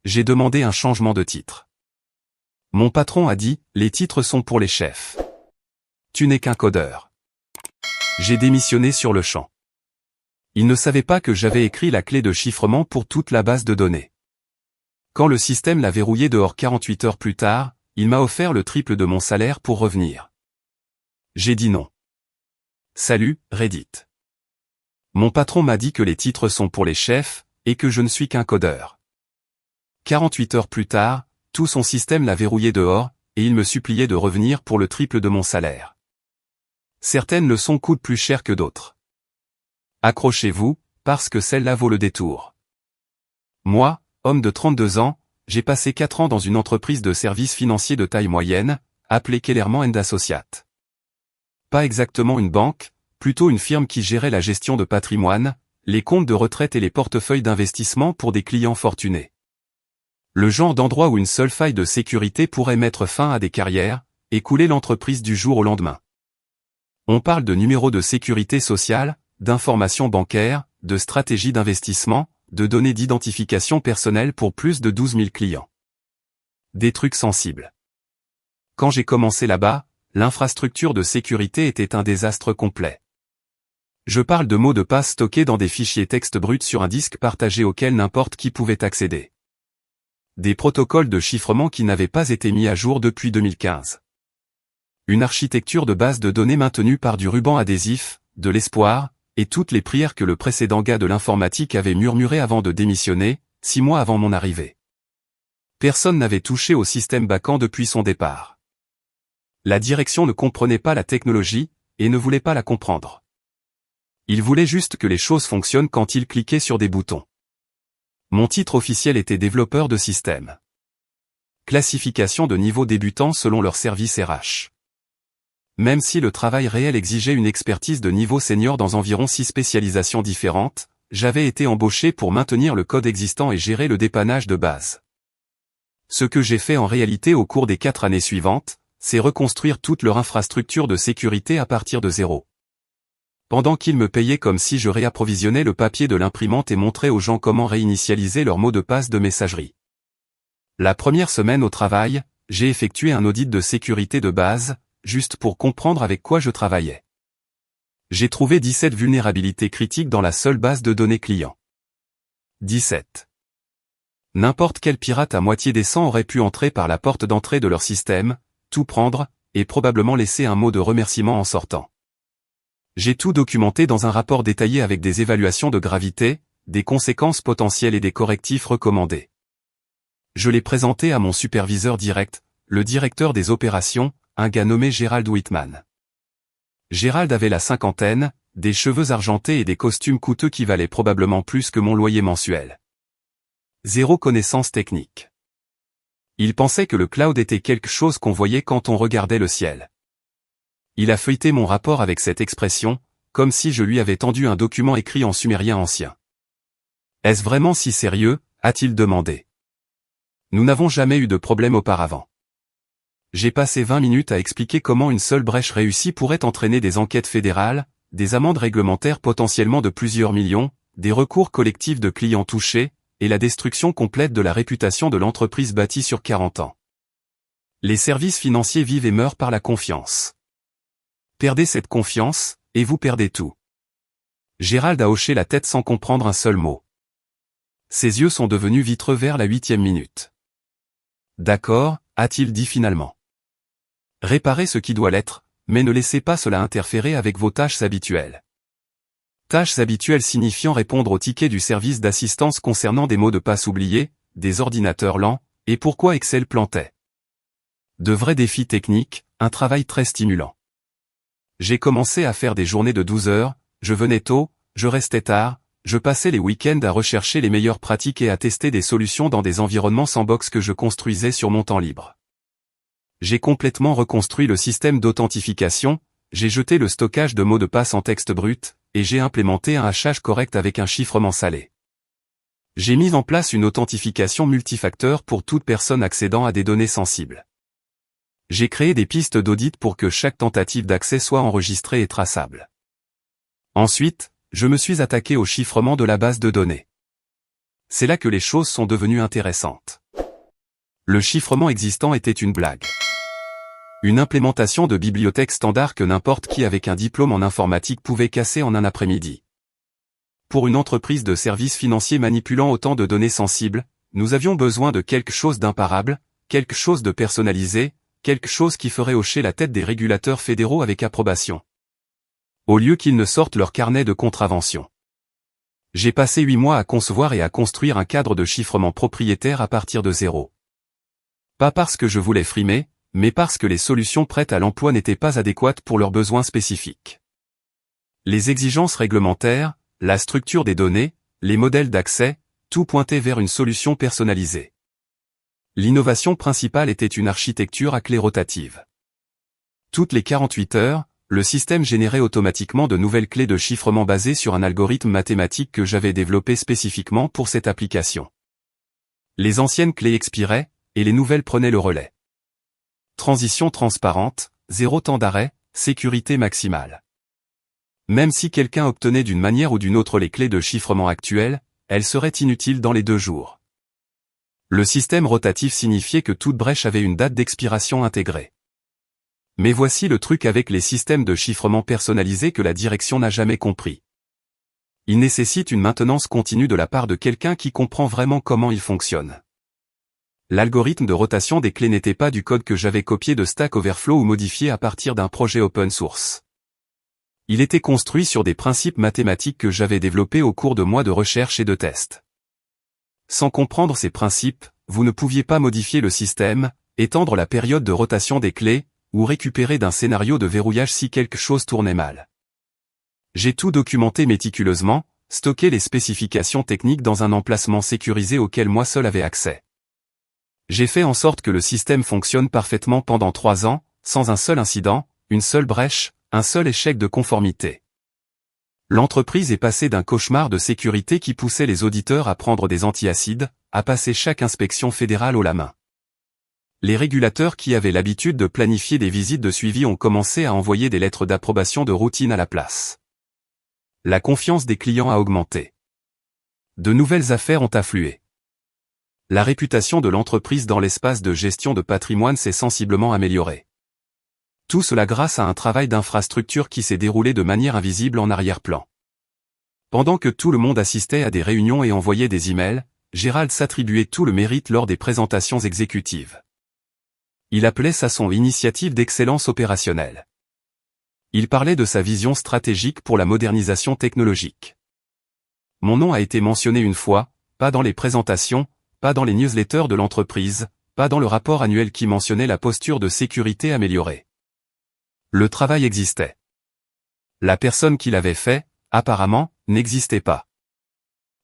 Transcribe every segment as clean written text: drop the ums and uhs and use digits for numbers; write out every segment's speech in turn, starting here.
J'ai demandé un changement de titre. Mon patron a dit, les titres sont pour les chefs. Tu n'es qu'un codeur. J'ai démissionné sur le champ. Il ne savait pas que j'avais écrit la clé de chiffrement pour toute la base de données. Quand le système l'a verrouillé dehors 48 heures plus tard, il m'a offert le triple de mon salaire pour revenir. J'ai dit non. Salut, Reddit. Mon patron m'a dit que les titres sont pour les chefs, et que je ne suis qu'un codeur. 48 heures plus tard, tout son système l'a verrouillé dehors, et il me suppliait de revenir pour le triple de mon salaire. Certaines leçons coûtent plus cher que d'autres. Accrochez-vous, parce que celle-là vaut le détour. Moi, homme de 32 ans, j'ai passé 4 ans dans une entreprise de services financiers de taille moyenne, appelée Kellerman & Associates. Pas exactement une banque, plutôt une firme qui gérait la gestion de patrimoine, les comptes de retraite et les portefeuilles d'investissement pour des clients fortunés. Le genre d'endroit où une seule faille de sécurité pourrait mettre fin à des carrières, et couler l'entreprise du jour au lendemain. On parle de numéros de sécurité sociale, d'informations bancaires, de stratégies d'investissement, de données d'identification personnelle pour plus de 12 000 clients. Des trucs sensibles. Quand j'ai commencé là-bas, l'infrastructure de sécurité était un désastre complet. Je parle de mots de passe stockés dans des fichiers texte bruts sur un disque partagé auquel n'importe qui pouvait accéder. Des protocoles de chiffrement qui n'avaient pas été mis à jour depuis 2015. Une architecture de base de données maintenue par du ruban adhésif, de l'espoir, et toutes les prières que le précédent gars de l'informatique avait murmurées avant de démissionner, 6 mois avant mon arrivée. Personne n'avait touché au système backend depuis son départ. La direction ne comprenait pas la technologie, et ne voulait pas la comprendre. Il voulait juste que les choses fonctionnent quand il cliquait sur des boutons. Mon titre officiel était développeur de système. Classification de niveau débutant selon leur service RH. Même si le travail réel exigeait une expertise de niveau senior dans environ 6 spécialisations différentes, j'avais été embauché pour maintenir le code existant et gérer le dépannage de base. Ce que j'ai fait en réalité au cours des 4 années suivantes, c'est reconstruire toute leur infrastructure de sécurité à partir de zéro. Pendant qu'ils me payaient comme si je réapprovisionnais le papier de l'imprimante et montrais aux gens comment réinitialiser leur mot de passe de messagerie. La première semaine au travail, j'ai effectué un audit de sécurité de base, juste pour comprendre avec quoi je travaillais. J'ai trouvé 17 vulnérabilités critiques dans la seule base de données client. 17. N'importe quel pirate à moitié décent aurait pu entrer par la porte d'entrée de leur système, tout prendre, et probablement laisser un mot de remerciement en sortant. J'ai tout documenté dans un rapport détaillé avec des évaluations de gravité, des conséquences potentielles et des correctifs recommandés. Je l'ai présenté à mon superviseur direct, le directeur des opérations, un gars nommé Gerald Whitman. Gerald avait la cinquantaine, des cheveux argentés et des costumes coûteux qui valaient probablement plus que mon loyer mensuel. Zéro connaissance technique. Il pensait que le cloud était quelque chose qu'on voyait quand on regardait le ciel. Il a feuilleté mon rapport avec cette expression, comme si je lui avais tendu un document écrit en sumérien ancien. « Est-ce vraiment si sérieux ?» a-t-il demandé. Nous n'avons jamais eu de problème auparavant. J'ai passé 20 minutes à expliquer comment une seule brèche réussie pourrait entraîner des enquêtes fédérales, des amendes réglementaires potentiellement de plusieurs millions, des recours collectifs de clients touchés, et la destruction complète de la réputation de l'entreprise bâtie sur 40 ans. Les services financiers vivent et meurent par la confiance. Perdez cette confiance, et vous perdez tout. Gérald a hoché la tête sans comprendre un seul mot. Ses yeux sont devenus vitreux vers la 8e minute. D'accord, a-t-il dit finalement. Réparez ce qui doit l'être, mais ne laissez pas cela interférer avec vos tâches habituelles. Tâches habituelles signifiant répondre aux tickets du service d'assistance concernant des mots de passe oubliés, des ordinateurs lents, et pourquoi Excel plantait. De vrais défis techniques, un travail très stimulant. J'ai commencé à faire des journées de 12 heures, je venais tôt, je restais tard, je passais les week-ends à rechercher les meilleures pratiques et à tester des solutions dans des environnements sandbox que je construisais sur mon temps libre. J'ai complètement reconstruit le système d'authentification, j'ai jeté le stockage de mots de passe en texte brut, et j'ai implémenté un hachage correct avec un chiffrement salé. J'ai mis en place une authentification multifacteur pour toute personne accédant à des données sensibles. J'ai créé des pistes d'audit pour que chaque tentative d'accès soit enregistrée et traçable. Ensuite, je me suis attaqué au chiffrement de la base de données. C'est là que les choses sont devenues intéressantes. Le chiffrement existant était une blague. Une implémentation de bibliothèque standard que n'importe qui avec un diplôme en informatique pouvait casser en un après-midi. Pour une entreprise de services financiers manipulant autant de données sensibles, nous avions besoin de quelque chose d'imparable, quelque chose de personnalisé, quelque chose qui ferait hocher la tête des régulateurs fédéraux avec approbation. Au lieu qu'ils ne sortent leur carnet de contraventions. J'ai passé 8 mois à concevoir et à construire un cadre de chiffrement propriétaire à partir de zéro. Pas parce que je voulais frimer, mais parce que les solutions prêtes à l'emploi n'étaient pas adéquates pour leurs besoins spécifiques. Les exigences réglementaires, la structure des données, les modèles d'accès, tout pointait vers une solution personnalisée. L'innovation principale était une architecture à clé rotative. Toutes les 48 heures, le système générait automatiquement de nouvelles clés de chiffrement basées sur un algorithme mathématique que j'avais développé spécifiquement pour cette application. Les anciennes clés expiraient, et les nouvelles prenaient le relais. Transition transparente, zéro temps d'arrêt, sécurité maximale. Même si quelqu'un obtenait d'une manière ou d'une autre les clés de chiffrement actuelles, elles seraient inutiles dans les 2 jours. Le système rotatif signifiait que toute brèche avait une date d'expiration intégrée. Mais voici le truc avec les systèmes de chiffrement personnalisés que la direction n'a jamais compris. Il nécessite une maintenance continue de la part de quelqu'un qui comprend vraiment comment il fonctionne. L'algorithme de rotation des clés n'était pas du code que j'avais copié de Stack Overflow ou modifié à partir d'un projet open source. Il était construit sur des principes mathématiques que j'avais développés au cours de mois de recherche et de tests. Sans comprendre ces principes, vous ne pouviez pas modifier le système, étendre la période de rotation des clés, ou récupérer d'un scénario de verrouillage si quelque chose tournait mal. J'ai tout documenté méticuleusement, stocké les spécifications techniques dans un emplacement sécurisé auquel moi seul avais accès. J'ai fait en sorte que le système fonctionne parfaitement pendant 3 ans, sans un seul incident, une seule brèche, un seul échec de conformité. L'entreprise est passée d'un cauchemar de sécurité qui poussait les auditeurs à prendre des antiacides, à passer chaque inspection fédérale haut la main. Les régulateurs qui avaient l'habitude de planifier des visites de suivi ont commencé à envoyer des lettres d'approbation de routine à la place. La confiance des clients a augmenté. De nouvelles affaires ont afflué. La réputation de l'entreprise dans l'espace de gestion de patrimoine s'est sensiblement améliorée. Tout cela grâce à un travail d'infrastructure qui s'est déroulé de manière invisible en arrière-plan. Pendant que tout le monde assistait à des réunions et envoyait des emails, Gérald s'attribuait tout le mérite lors des présentations exécutives. Il appelait ça son initiative d'excellence opérationnelle. Il parlait de sa vision stratégique pour la modernisation technologique. Mon nom a été mentionné une fois, pas dans les présentations, pas dans les newsletters de l'entreprise, pas dans le rapport annuel qui mentionnait la posture de sécurité améliorée. Le travail existait. La personne qui l'avait fait, apparemment, n'existait pas.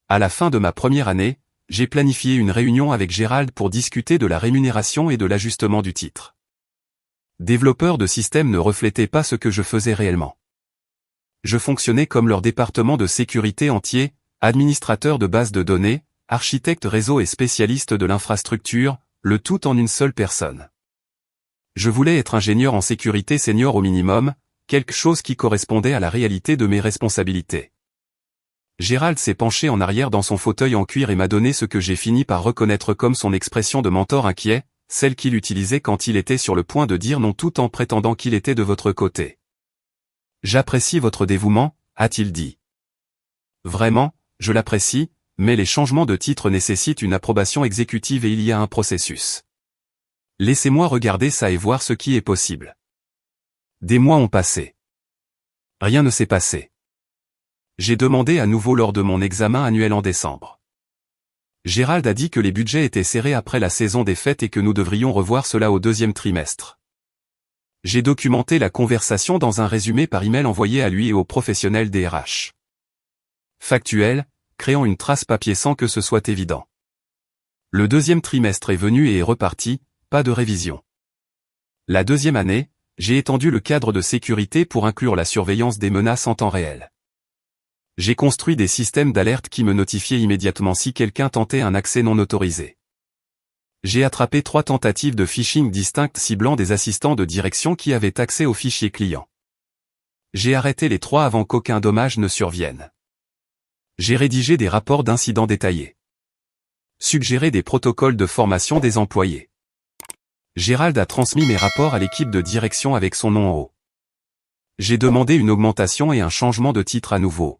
À la fin de ma première année, j'ai planifié une réunion avec Gérald pour discuter de la rémunération et de l'ajustement du titre. Développeur de systèmes ne reflétait pas ce que je faisais réellement. Je fonctionnais comme leur département de sécurité entier, administrateur de bases de données, architecte réseau et spécialiste de l'infrastructure, le tout en une seule personne. Je voulais être ingénieur en sécurité senior au minimum, quelque chose qui correspondait à la réalité de mes responsabilités. Gérald s'est penché en arrière dans son fauteuil en cuir et m'a donné ce que j'ai fini par reconnaître comme son expression de mentor inquiet, celle qu'il utilisait quand il était sur le point de dire non tout en prétendant qu'il était de votre côté. « J'apprécie votre dévouement », a-t-il dit. Vraiment, je l'apprécie, mais les changements de titre nécessitent une approbation exécutive et il y a un processus. Laissez-moi regarder ça et voir ce qui est possible. Des mois ont passé. Rien ne s'est passé. J'ai demandé à nouveau lors de mon examen annuel en décembre. Gérald a dit que les budgets étaient serrés après la saison des fêtes et que nous devrions revoir cela au 2e trimestre. J'ai documenté la conversation dans un résumé par email envoyé à lui et aux professionnels des RH. Factuel, créant une trace papier sans que ce soit évident. Le 2e trimestre est venu et est reparti, pas de révision. La 2e année, j'ai étendu le cadre de sécurité pour inclure la surveillance des menaces en temps réel. J'ai construit des systèmes d'alerte qui me notifiaient immédiatement si quelqu'un tentait un accès non autorisé. J'ai attrapé 3 tentatives de phishing distinctes ciblant des assistants de direction qui avaient accès aux fichiers clients. J'ai arrêté les 3 avant qu'aucun dommage ne survienne. J'ai rédigé des rapports d'incidents détaillés. Suggéré des protocoles de formation des employés. Gérald a transmis mes rapports à l'équipe de direction avec son nom en haut. J'ai demandé une augmentation et un changement de titre à nouveau.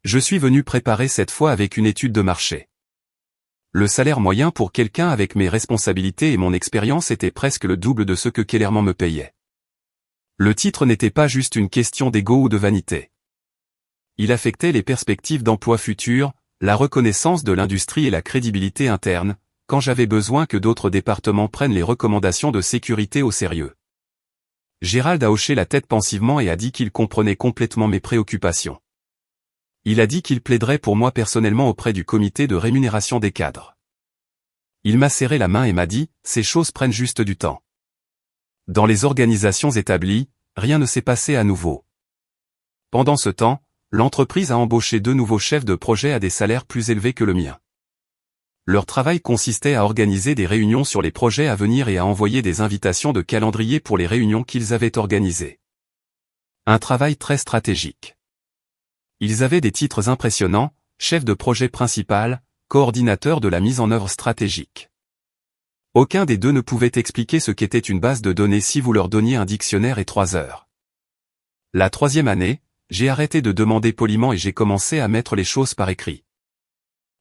Je suis venu préparer cette fois avec une étude de marché. Le salaire moyen pour quelqu'un avec mes responsabilités et mon expérience était presque le double de ce que Kellerman me payait. Le titre n'était pas juste une question d'ego ou de vanité. Il affectait les perspectives d'emploi futures, la reconnaissance de l'industrie et la crédibilité interne, quand j'avais besoin que d'autres départements prennent les recommandations de sécurité au sérieux. Gérald a hoché la tête pensivement et a dit qu'il comprenait complètement mes préoccupations. Il a dit qu'il plaiderait pour moi personnellement auprès du comité de rémunération des cadres. Il m'a serré la main et m'a dit, ces choses prennent juste du temps. Dans les organisations établies, rien ne s'est passé à nouveau. Pendant ce temps, l'entreprise a embauché 2 nouveaux chefs de projet à des salaires plus élevés que le mien. Leur travail consistait à organiser des réunions sur les projets à venir et à envoyer des invitations de calendrier pour les réunions qu'ils avaient organisées. Un travail très stratégique. Ils avaient des titres impressionnants, chef de projet principal, coordinateur de la mise en œuvre stratégique. Aucun des deux ne pouvait expliquer ce qu'était une base de données si vous leur donniez un dictionnaire et 3 heures. La 3e année, j'ai arrêté de demander poliment et j'ai commencé à mettre les choses par écrit.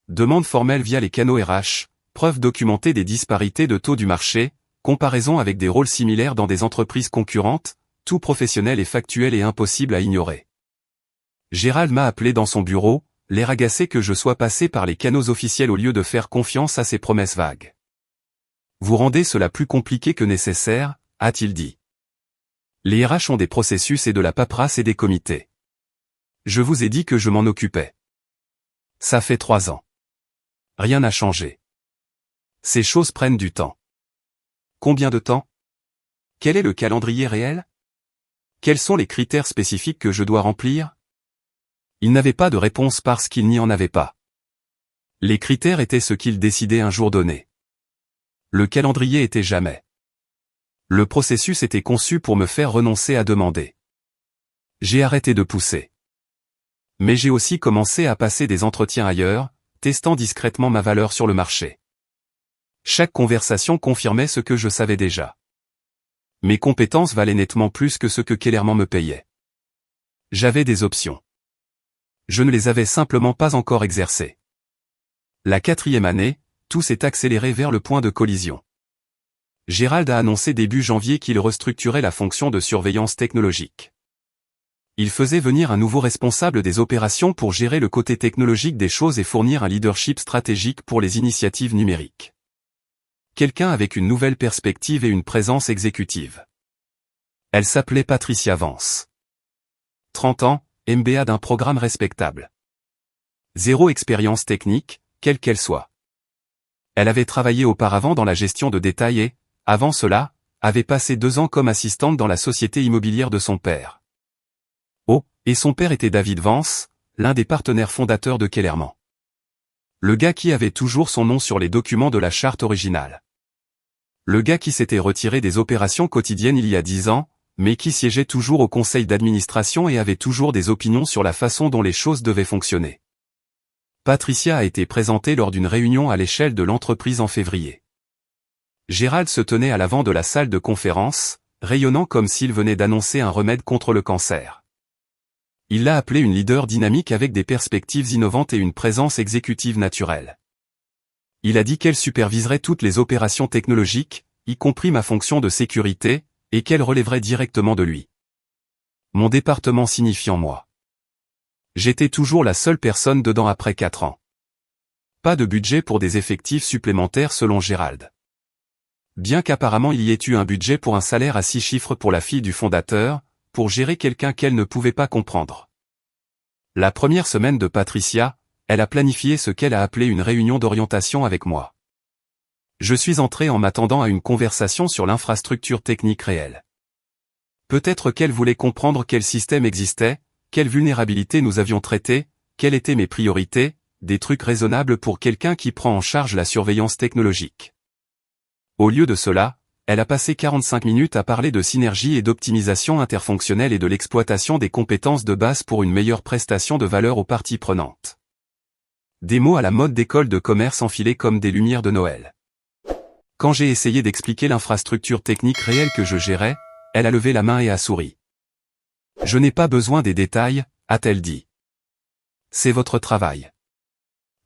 Demande formelle via les canaux RH, preuve documentée des disparités de taux du marché, comparaison avec des rôles similaires dans des entreprises concurrentes, tout professionnel et factuel et impossible à ignorer. Gérald m'a appelé dans son bureau, l'air agacé que je sois passé par les canaux officiels au lieu de faire confiance à ses promesses vagues. Vous rendez cela plus compliqué que nécessaire, a-t-il dit. Les RH ont des processus et de la paperasse et des comités. Je vous ai dit que je m'en occupais. Ça fait 3 ans. Rien n'a changé. Ces choses prennent du temps. Combien de temps? Quel est le calendrier réel? Quels sont les critères spécifiques que je dois remplir? Il n'avait pas de réponse parce qu'il n'y en avait pas. Les critères étaient ce qu'il décidait un jour donné. Le calendrier était jamais. Le processus était conçu pour me faire renoncer à demander. J'ai arrêté de pousser. Mais j'ai aussi commencé à passer des entretiens ailleurs, testant discrètement ma valeur sur le marché. Chaque conversation confirmait ce que je savais déjà. Mes compétences valaient nettement plus que ce que Kellerman me payait. J'avais des options. Je ne les avais simplement pas encore exercées. La 4e année, tout s'est accéléré vers le point de collision. Gérald a annoncé début janvier qu'il restructurait la fonction de surveillance technologique. Il faisait venir un nouveau responsable des opérations pour gérer le côté technologique des choses et fournir un leadership stratégique pour les initiatives numériques. Quelqu'un avec une nouvelle perspective et une présence exécutive. Elle s'appelait Patricia Vance. 30 ans, MBA d'un programme respectable. 0 expérience technique, quelle qu'elle soit. Elle avait travaillé auparavant dans la gestion de détail et, avant cela, avait passé 2 ans comme assistante dans la société immobilière de son père. Oh, et son père était David Vance, l'un des partenaires fondateurs de Kellerman. Le gars qui avait toujours son nom sur les documents de la charte originale. Le gars qui s'était retiré des opérations quotidiennes il y a 10 ans, mais qui siégeait toujours au conseil d'administration et avait toujours des opinions sur la façon dont les choses devaient fonctionner. Patricia a été présentée lors d'une réunion à l'échelle de l'entreprise en février. Gérald se tenait à l'avant de la salle de conférence, rayonnant comme s'il venait d'annoncer un remède contre le cancer. Il l'a appelée une leader dynamique avec des perspectives innovantes et une présence exécutive naturelle. Il a dit qu'elle superviserait toutes les opérations technologiques, y compris ma fonction de sécurité, et qu'elle relèverait directement de lui. Mon département signifiant moi. J'étais toujours la seule personne dedans après 4 ans. Pas de budget pour des effectifs supplémentaires selon Gérald. Bien qu'apparemment il y ait eu un budget pour un salaire à 6 chiffres pour la fille du fondateur, pour gérer quelqu'un qu'elle ne pouvait pas comprendre. La première semaine de Patricia, elle a planifié ce qu'elle a appelé une réunion d'orientation avec moi. Je suis entré en m'attendant à une conversation sur l'infrastructure technique réelle. Peut-être qu'elle voulait comprendre quel système existait, quelles vulnérabilités nous avions traitées, quelles étaient mes priorités, des trucs raisonnables pour quelqu'un qui prend en charge la surveillance technologique. Au lieu de cela, elle a passé 45 minutes à parler de synergie et d'optimisation interfonctionnelle et de l'exploitation des compétences de base pour une meilleure prestation de valeur aux parties prenantes. Des mots à la mode d'école de commerce enfilés comme des lumières de Noël. Quand j'ai essayé d'expliquer l'infrastructure technique réelle que je gérais, elle a levé la main et a souri. Je n'ai pas besoin des détails, a-t-elle dit. C'est votre travail.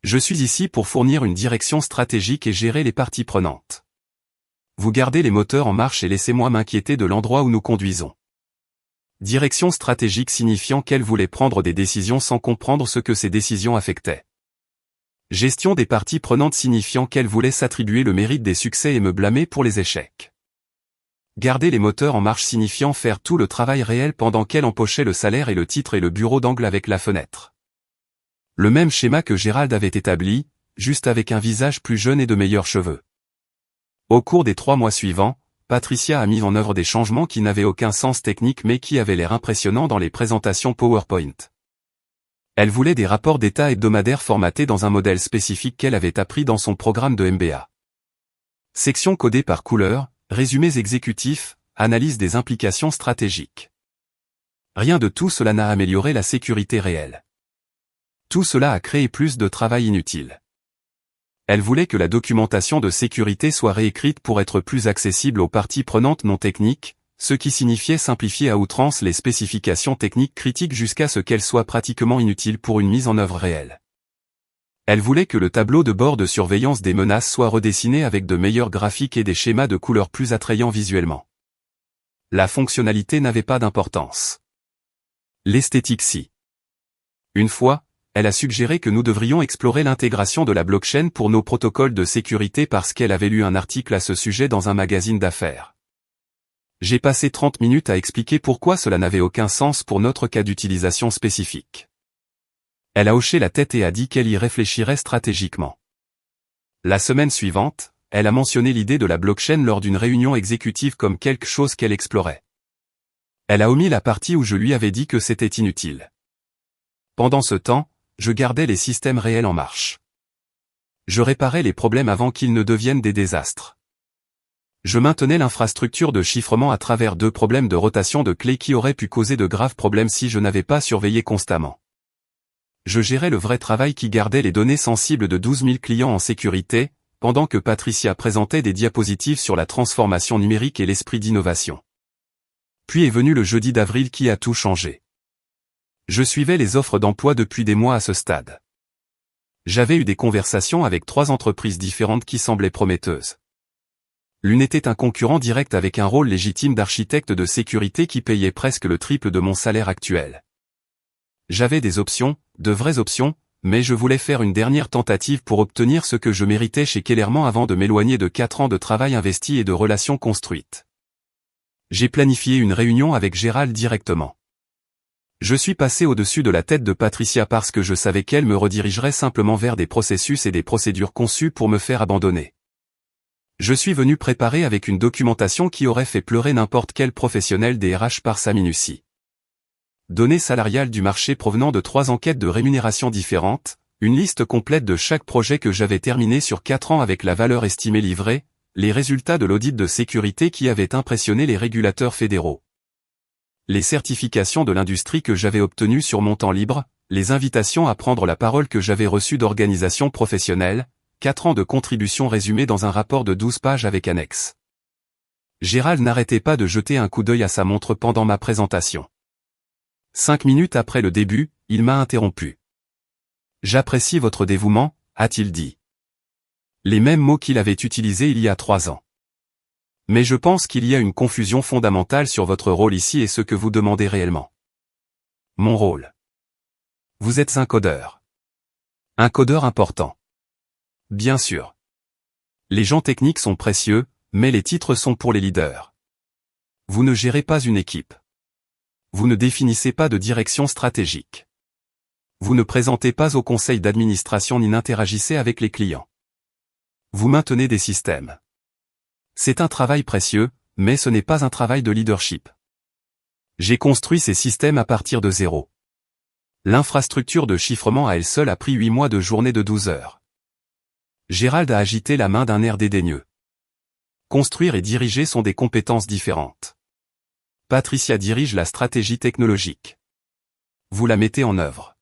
Je suis ici pour fournir une direction stratégique et gérer les parties prenantes. Vous gardez les moteurs en marche et laissez-moi m'inquiéter de l'endroit où nous conduisons. Direction stratégique signifiant qu'elle voulait prendre des décisions sans comprendre ce que ces décisions affectaient. Gestion des parties prenantes signifiant qu'elle voulait s'attribuer le mérite des succès et me blâmer pour les échecs. Garder les moteurs en marche signifiant faire tout le travail réel pendant qu'elle empochait le salaire et le titre et le bureau d'angle avec la fenêtre. Le même schéma que Gérald avait établi, juste avec un visage plus jeune et de meilleurs cheveux. Au cours des 3 mois suivants, Patricia a mis en œuvre des changements qui n'avaient aucun sens technique mais qui avaient l'air impressionnants dans les présentations PowerPoint. Elle voulait des rapports d'état hebdomadaires formatés dans un modèle spécifique qu'elle avait appris dans son programme de MBA. Section codée par couleur, résumés exécutifs, analyse des implications stratégiques. Rien de tout cela n'a amélioré la sécurité réelle. Tout cela a créé plus de travail inutile. Elle voulait que la documentation de sécurité soit réécrite pour être plus accessible aux parties prenantes non techniques, ce qui signifiait simplifier à outrance les spécifications techniques critiques jusqu'à ce qu'elles soient pratiquement inutiles pour une mise en œuvre réelle. Elle voulait que le tableau de bord de surveillance des menaces soit redessiné avec de meilleurs graphiques et des schémas de couleurs plus attrayants visuellement. La fonctionnalité n'avait pas d'importance. L'esthétique si. Une fois, elle a suggéré que nous devrions explorer l'intégration de la blockchain pour nos protocoles de sécurité parce qu'elle avait lu un article à ce sujet dans un magazine d'affaires. J'ai passé 30 minutes à expliquer pourquoi cela n'avait aucun sens pour notre cas d'utilisation spécifique. Elle a hoché la tête et a dit qu'elle y réfléchirait stratégiquement. La semaine suivante, elle a mentionné l'idée de la blockchain lors d'une réunion exécutive comme quelque chose qu'elle explorait. Elle a omis la partie où je lui avais dit que c'était inutile. Pendant ce temps, je gardais les systèmes réels en marche. Je réparais les problèmes avant qu'ils ne deviennent des désastres. Je maintenais l'infrastructure de chiffrement à travers 2 problèmes de rotation de clés qui auraient pu causer de graves problèmes si je n'avais pas surveillé constamment. Je gérais le vrai travail qui gardait les données sensibles de 12 000 clients en sécurité, pendant que Patricia présentait des diapositives sur la transformation numérique et l'esprit d'innovation. Puis est venu le jeudi d'avril qui a tout changé. Je suivais les offres d'emploi depuis des mois à ce stade. J'avais eu des conversations avec 3 entreprises différentes qui semblaient prometteuses. L'une était un concurrent direct avec un rôle légitime d'architecte de sécurité qui payait presque le triple de mon salaire actuel. J'avais des options, de vraies options, mais je voulais faire une dernière tentative pour obtenir ce que je méritais chez Kellerman avant de m'éloigner de 4 ans de travail investi et de relations construites. J'ai planifié une réunion avec Gérald directement. Je suis passé au-dessus de la tête de Patricia parce que je savais qu'elle me redirigerait simplement vers des processus et des procédures conçues pour me faire abandonner. Je suis venu préparer avec une documentation qui aurait fait pleurer n'importe quel professionnel des RH par sa minutie. Données salariales du marché provenant de 3 enquêtes de rémunération différentes, une liste complète de chaque projet que j'avais terminé sur 4 ans avec la valeur estimée livrée, les résultats de l'audit de sécurité qui avait impressionné les régulateurs fédéraux. Les certifications de l'industrie que j'avais obtenues sur mon temps libre, les invitations à prendre la parole que j'avais reçues d'organisations professionnelles, 4 ans de contributions résumées dans un rapport de 12 pages avec annexe. Gérald n'arrêtait pas de jeter un coup d'œil à sa montre pendant ma présentation. 5 minutes après le début, il m'a interrompu. « J'apprécie votre dévouement », a-t-il dit. Les mêmes mots qu'il avait utilisés il y a 3 ans. Mais je pense qu'il y a une confusion fondamentale sur votre rôle ici et ce que vous demandez réellement. Mon rôle. Vous êtes un codeur. Un codeur important. Bien sûr. Les gens techniques sont précieux, mais les titres sont pour les leaders. Vous ne gérez pas une équipe. Vous ne définissez pas de direction stratégique. Vous ne présentez pas au conseil d'administration ni n'interagissez avec les clients. Vous maintenez des systèmes. C'est un travail précieux, mais ce n'est pas un travail de leadership. J'ai construit ces systèmes à partir de zéro. L'infrastructure de chiffrement à elle seule a pris 8 mois de journée de 12 heures. Gérald a agité la main d'un air dédaigneux. Construire et diriger sont des compétences différentes. Patricia dirige la stratégie technologique. Vous la mettez en œuvre.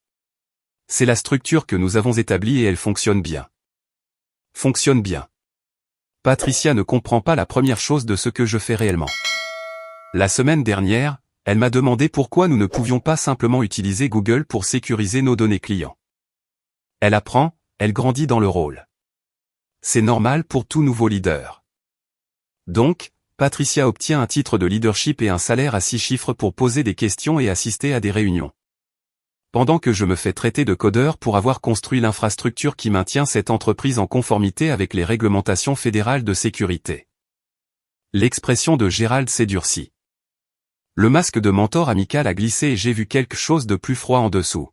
C'est la structure que nous avons établie et elle fonctionne bien. Fonctionne bien. Patricia ne comprend pas la première chose de ce que je fais réellement. La semaine dernière, elle m'a demandé pourquoi nous ne pouvions pas simplement utiliser Google pour sécuriser nos données clients. Elle apprend, elle grandit dans le rôle. C'est normal pour tout nouveau leader. Donc, Patricia obtient un titre de leadership et un salaire à 6 chiffres pour poser des questions et assister à des réunions. Pendant que je me fais traiter de codeur pour avoir construit l'infrastructure qui maintient cette entreprise en conformité avec les réglementations fédérales de sécurité. L'expression de Gérald s'est durcie. Le masque de mentor amical a glissé et j'ai vu quelque chose de plus froid en dessous.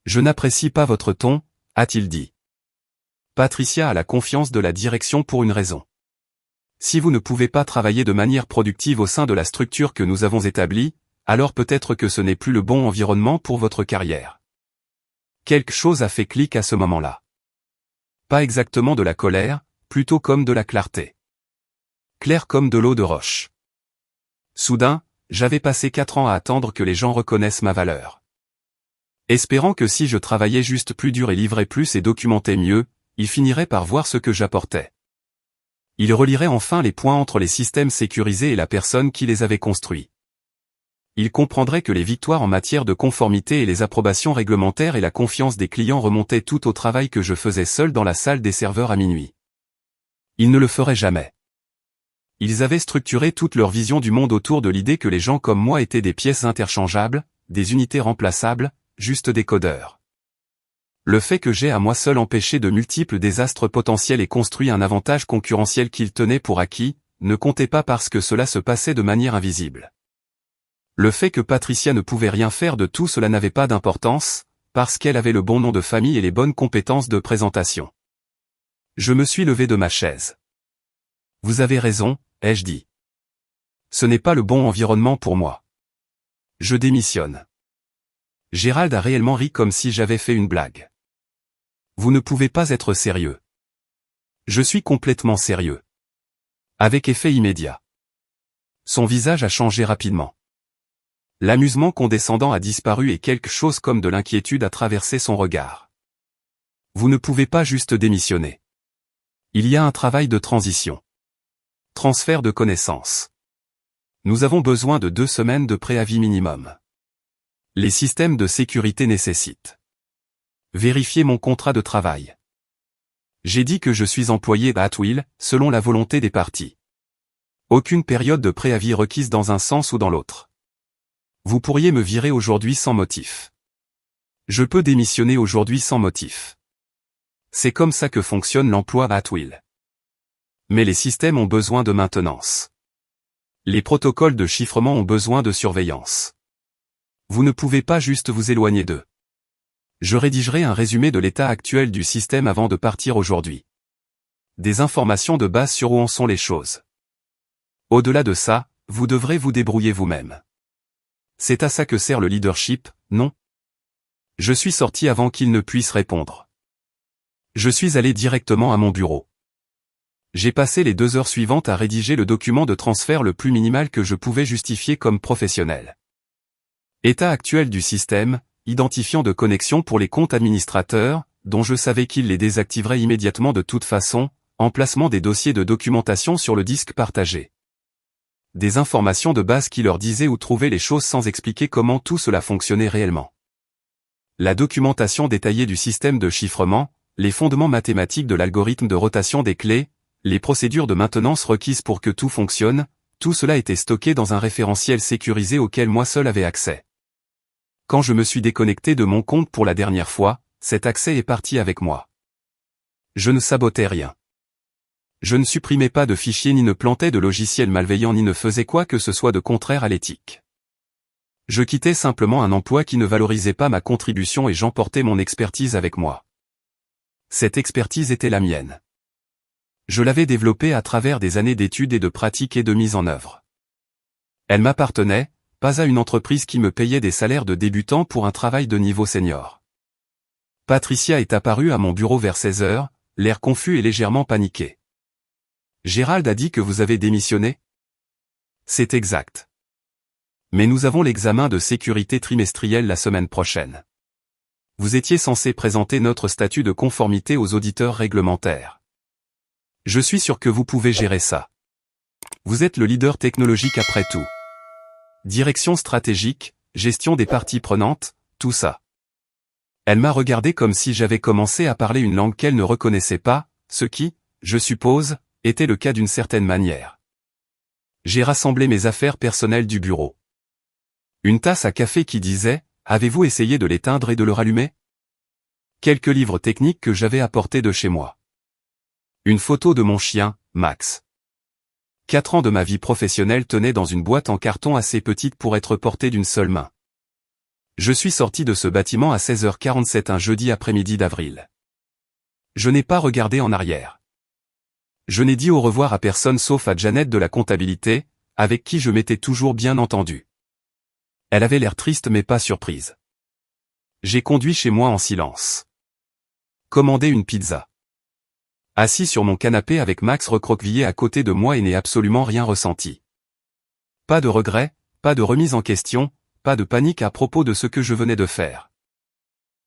Je n'apprécie pas votre ton, a-t-il dit. Patricia a la confiance de la direction pour une raison. Si vous ne pouvez pas travailler de manière productive au sein de la structure que nous avons établie, alors peut-être que ce n'est plus le bon environnement pour votre carrière. Quelque chose a fait clic à ce moment-là. Pas exactement de la colère, plutôt comme de la clarté. Clair comme de l'eau de roche. Soudain, j'avais passé 4 ans à attendre que les gens reconnaissent ma valeur. Espérant que si je travaillais juste plus dur et livrais plus et documentais mieux, ils finiraient par voir ce que j'apportais. Ils relieraient enfin les points entre les systèmes sécurisés et la personne qui les avait construits. Ils comprendraient que les victoires en matière de conformité et les approbations réglementaires et la confiance des clients remontaient tout au travail que je faisais seul dans la salle des serveurs à minuit. Ils ne le feraient jamais. Ils avaient structuré toute leur vision du monde autour de l'idée que les gens comme moi étaient des pièces interchangeables, des unités remplaçables, juste des codeurs. Le fait que j'ai à moi seul empêché de multiples désastres potentiels et construit un avantage concurrentiel qu'ils tenaient pour acquis, ne comptait pas parce que cela se passait de manière invisible. Le fait que Patricia ne pouvait rien faire de tout cela n'avait pas d'importance, parce qu'elle avait le bon nom de famille et les bonnes compétences de présentation. Je me suis levé de ma chaise. Vous avez raison, ai-je dit. Ce n'est pas le bon environnement pour moi. Je démissionne. Gérald a réellement ri comme si j'avais fait une blague. Vous ne pouvez pas être sérieux. Je suis complètement sérieux. Avec effet immédiat. Son visage a changé rapidement. L'amusement condescendant a disparu et quelque chose comme de l'inquiétude a traversé son regard. Vous ne pouvez pas juste démissionner. Il y a un travail de transition. Transfert de connaissances. Nous avons besoin de 2 semaines de préavis minimum. Les systèmes de sécurité nécessitent. Vérifiez mon contrat de travail. J'ai dit que je suis employé à Atwill, selon la volonté des parties. Aucune période de préavis requise dans un sens ou dans l'autre. Vous pourriez me virer aujourd'hui sans motif. Je peux démissionner aujourd'hui sans motif. C'est comme ça que fonctionne l'emploi à Atwill. Mais les systèmes ont besoin de maintenance. Les protocoles de chiffrement ont besoin de surveillance. Vous ne pouvez pas juste vous éloigner d'eux. Je rédigerai un résumé de l'état actuel du système avant de partir aujourd'hui. Des informations de base sur où en sont les choses. Au-delà de ça, vous devrez vous débrouiller vous-même. C'est à ça que sert le leadership, non? Je suis sorti avant qu'il ne puisse répondre. Je suis allé directement à mon bureau. J'ai passé les 2 heures suivantes à rédiger le document de transfert le plus minimal que je pouvais justifier comme professionnel. État actuel du système, identifiant de connexion pour les comptes administrateurs, dont je savais qu'ils les désactiveraient immédiatement de toute façon, emplacement des dossiers de documentation sur le disque partagé. Des informations de base qui leur disaient où trouver les choses sans expliquer comment tout cela fonctionnait réellement. La documentation détaillée du système de chiffrement, les fondements mathématiques de l'algorithme de rotation des clés, les procédures de maintenance requises pour que tout fonctionne, tout cela était stocké dans un référentiel sécurisé auquel moi seul avais accès. Quand je me suis déconnecté de mon compte pour la dernière fois, cet accès est parti avec moi. Je ne sabotais rien. Je ne supprimais pas de fichiers ni ne plantais de logiciels malveillants ni ne faisais quoi que ce soit de contraire à l'éthique. Je quittais simplement un emploi qui ne valorisait pas ma contribution et j'emportais mon expertise avec moi. Cette expertise était la mienne. Je l'avais développée à travers des années d'études et de pratiques et de mise en œuvre. Elle m'appartenait, pas à une entreprise qui me payait des salaires de débutant pour un travail de niveau senior. Patricia est apparue à mon bureau vers 16 heures, l'air confus et légèrement paniqué. Gérald a dit que vous avez démissionné? C'est exact. Mais nous avons l'examen de sécurité trimestriel la semaine prochaine. Vous étiez censé présenter notre statut de conformité aux auditeurs réglementaires. Je suis sûr que vous pouvez gérer ça. Vous êtes le leader technologique après tout. Direction stratégique, gestion des parties prenantes, tout ça. Elle m'a regardé comme si j'avais commencé à parler une langue qu'elle ne reconnaissait pas, ce qui, je suppose, était le cas d'une certaine manière. J'ai rassemblé mes affaires personnelles du bureau. Une tasse à café qui disait « Avez-vous essayé de l'éteindre et de le rallumer ?» Quelques livres techniques que j'avais apportés de chez moi. Une photo de mon chien, Max. 4 ans de ma vie professionnelle tenaient dans une boîte en carton assez petite pour être portée d'une seule main. Je suis sorti de ce bâtiment à 16h47 un jeudi après-midi d'avril. Je n'ai pas regardé en arrière. Je n'ai dit au revoir à personne sauf à Janet de la comptabilité, avec qui je m'étais toujours bien entendu. Elle avait l'air triste mais pas surprise. J'ai conduit chez moi en silence. Commandé une pizza. Assis sur mon canapé avec Max recroquevillé à côté de moi et n'ai absolument rien ressenti. Pas de regret, pas de remise en question, pas de panique à propos de ce que je venais de faire.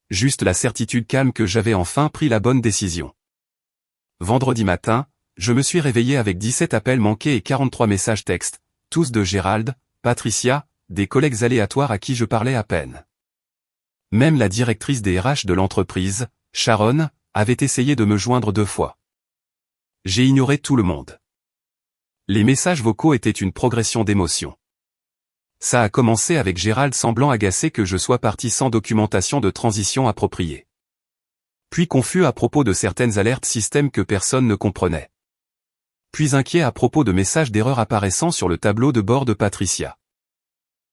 Juste la certitude calme que j'avais enfin pris la bonne décision. Vendredi matin, je me suis réveillé avec 17 appels manqués et 43 messages textes, tous de Gérald, Patricia, des collègues aléatoires à qui je parlais à peine. Même la directrice des RH de l'entreprise, Sharon, avait essayé de me joindre 2 fois. J'ai ignoré tout le monde. Les messages vocaux étaient une progression d'émotions. Ça a commencé avec Gérald semblant agacé que je sois parti sans documentation de transition appropriée. Puis confus à propos de certaines alertes système que personne ne comprenait. Puis inquiet à propos de messages d'erreur apparaissant sur le tableau de bord de Patricia.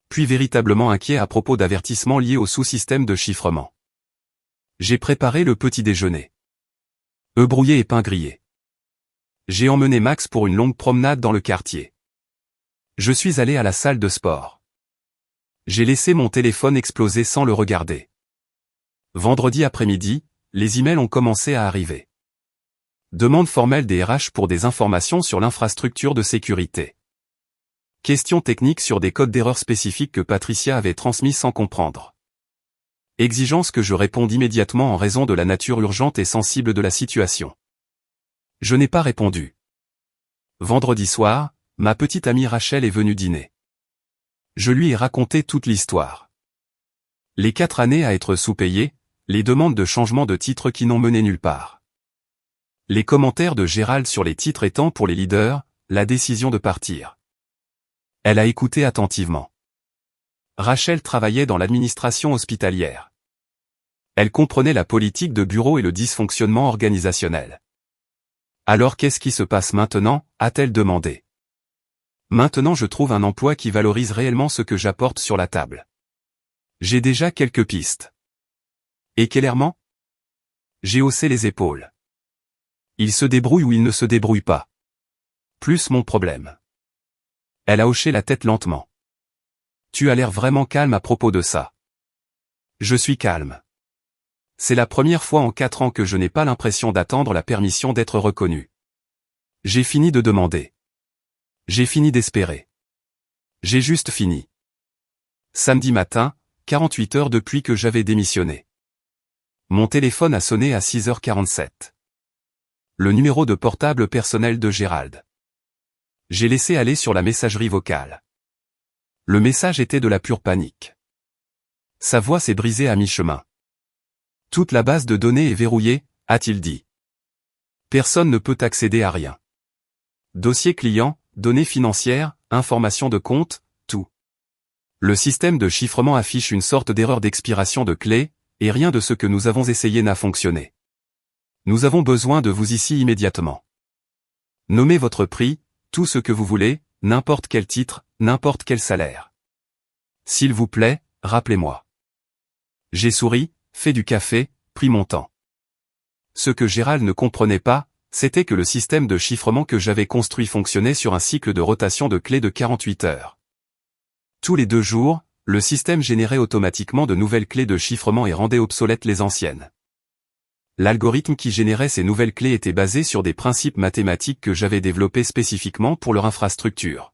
Puis véritablement inquiet à propos d'avertissements liés au sous-système de chiffrement. J'ai préparé le petit déjeuner. Œufs brouillés et pain grillé. J'ai emmené Max pour une longue promenade dans le quartier. Je suis allé à la salle de sport. J'ai laissé mon téléphone exploser sans le regarder. Vendredi après-midi, les emails ont commencé à arriver. Demande formelle des RH pour des informations sur l'infrastructure de sécurité. Questions techniques sur des codes d'erreur spécifiques que Patricia avait transmis sans comprendre. Exigence que je réponde immédiatement en raison de la nature urgente et sensible de la situation. Je n'ai pas répondu. Vendredi soir, ma petite amie Rachel est venue dîner. Je lui ai raconté toute l'histoire. Les 4 années à être sous-payé, les demandes de changement de titre qui n'ont mené nulle part. Les commentaires de Gérald sur les titres étant pour les leaders, la décision de partir. Elle a écouté attentivement. Rachel travaillait dans l'administration hospitalière. Elle comprenait la politique de bureau et le dysfonctionnement organisationnel. Alors qu'est-ce qui se passe maintenant, a-t-elle demandé. Maintenant je trouve un emploi qui valorise réellement ce que j'apporte sur la table. J'ai déjà quelques pistes. Et clairement? J'ai haussé les épaules. Il se débrouille ou il ne se débrouille pas. Plus mon problème. Elle a hoché la tête lentement. Tu as l'air vraiment calme à propos de ça. Je suis calme. C'est la première fois en 4 ans que je n'ai pas l'impression d'attendre la permission d'être reconnu. J'ai fini de demander. J'ai fini d'espérer. J'ai juste fini. Samedi matin, 48 heures depuis que j'avais démissionné. Mon téléphone a sonné à 6h47. Le numéro de portable personnel de Gérald. J'ai laissé aller sur la messagerie vocale. Le message était de la pure panique. Sa voix s'est brisée à mi-chemin. Toute la base de données est verrouillée, a-t-il dit. Personne ne peut accéder à rien. Dossier client, données financières, informations de compte, tout. Le système de chiffrement affiche une sorte d'erreur d'expiration de clé, et rien de ce que nous avons essayé n'a fonctionné. Nous avons besoin de vous ici immédiatement. Nommez votre prix, tout ce que vous voulez, n'importe quel titre, n'importe quel salaire. S'il vous plaît, rappelez-moi. J'ai souri, fait du café, pris mon temps. Ce que Gérald ne comprenait pas, c'était que le système de chiffrement que j'avais construit fonctionnait sur un cycle de rotation de clés de 48 heures. Tous les 2 jours, le système générait automatiquement de nouvelles clés de chiffrement et rendait obsolètes les anciennes. L'algorithme qui générait ces nouvelles clés était basé sur des principes mathématiques que j'avais développés spécifiquement pour leur infrastructure.